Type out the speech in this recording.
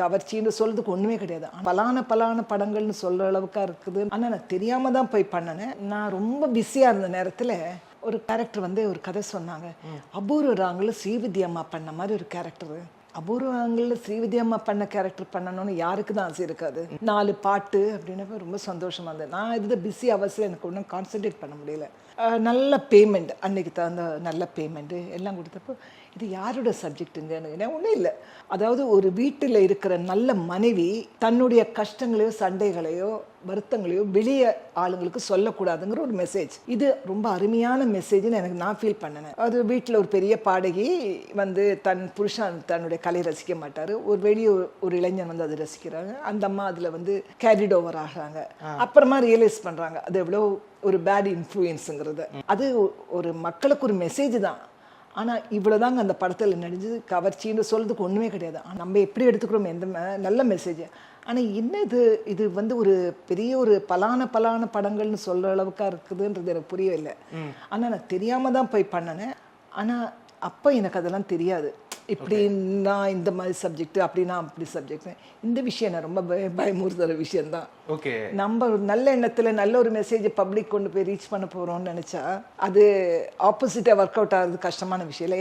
கவர்ச்சின்னு சொல்றதுக்கு ஒண்ணுமே கிடையாது. பலான படங்கள்னு சொல்ற அளவுக்கா இருக்குது. ஆனா நான் தெரியாம தான் போய் பண்ணினேன். நான் ரொம்ப பிஸியா இருந்த நேரத்துல ஒரு கேரக்டர் வந்து ஒரு கதை சொன்னாங்க. அபூர்வ ராங்கல ஸ்ரீவித்யா அம்மா பண்ண மாதிரி ஒரு கேரக்டர். அபூர்வ ராங்கல ஸ்ரீவித்யா அம்மா பண்ண கேரக்டர் பண்ணணும்னு யாருக்கு தான் ஆசை இருக்காது. 4 பாட்டு அப்படின்னு ரொம்ப சந்தோஷமா இருந்தது. நான் இது பிஸி அவசியம் எனக்கு ஒன்றும் கான்சென்ட்ரேட் பண்ண முடியல. நல்ல பேமெண்ட், அன்னைக்கு தகுந்த நல்ல பேமெண்ட்டு எல்லாம் கொடுத்தப்போ இது யாரோட சப்ஜெக்ட்டுங்கன்னு ஒன்றும் இல்லை. அதாவது ஒரு வீட்டில் இருக்கிற நல்ல மனைவி தன்னுடைய கஷ்டங்களையோ சண்டைகளையோ வருத்தங்களையோ வெளியே ஆளுங்களுக்கு சொல்லக்கூடாதுங்கிற ஒரு மெசேஜ். இது ரொம்ப அருமையான மெசேஜ்னு எனக்கு நான் ஃபீல் பண்ணினேன். அது வீட்டில் ஒரு பெரிய பாடகி வந்து தன் புருஷன் தன்னுடைய கலை ரசிக்க மாட்டார். ஒரு வெளியே ஒரு இளைஞன் வந்து அதை ரசிக்கிறாங்க. அந்த அம்மா அதில் வந்து கேரிட் ஓவர் ஆகிறாங்க. அப்புறமா ரியலைஸ் பண்ணுறாங்க அது எவ்வளோ ஒரு பேட் இன்ஃப்ளூயன்ஸுங்கிறது. அது ஒரு மக்களுக்கு ஒரு மெசேஜ் தான். ஆனால் இவ்வளோதாங்க அந்த படத்தில் நடிஞ்சது. கவர்ச்சின்னு சொல்றதுக்கு ஒன்றுமே கிடையாது. நம்ம எப்படி எடுத்துக்கிறோம் எந்த நல்ல மெசேஜ். ஆனால் என்ன இது வந்து ஒரு பெரிய ஒரு பலான படங்கள்னு சொல்கிற அளவுக்கா இருக்குதுன்றது எனக்கு புரியவில்லை. ஆனால் நான் தெரியாமல் தான் போய் பண்ணினேன். ஆனால் அப்போ எனக்கு அதெல்லாம் தெரியாது. இப்படி நான் இந்த மாதிரி சப்ஜெக்ட் அப்படின்னா அப்படி சப்ஜெக்ட். இந்த விஷயம் நான் ரொம்ப பயமுறுத்துற விஷயம்தான். ஓகே, நம்ம ஒரு நல்ல எண்ணத்தில் நல்ல ஒரு மெசேஜை பப்ளிக் கொண்டு போய் ரீச் பண்ண போகிறோம்னு நினச்சா அது ஆப்போசிட்டாக ஒர்க் அவுட் ஆகிறது கஷ்டமான விஷயம் இல்லை.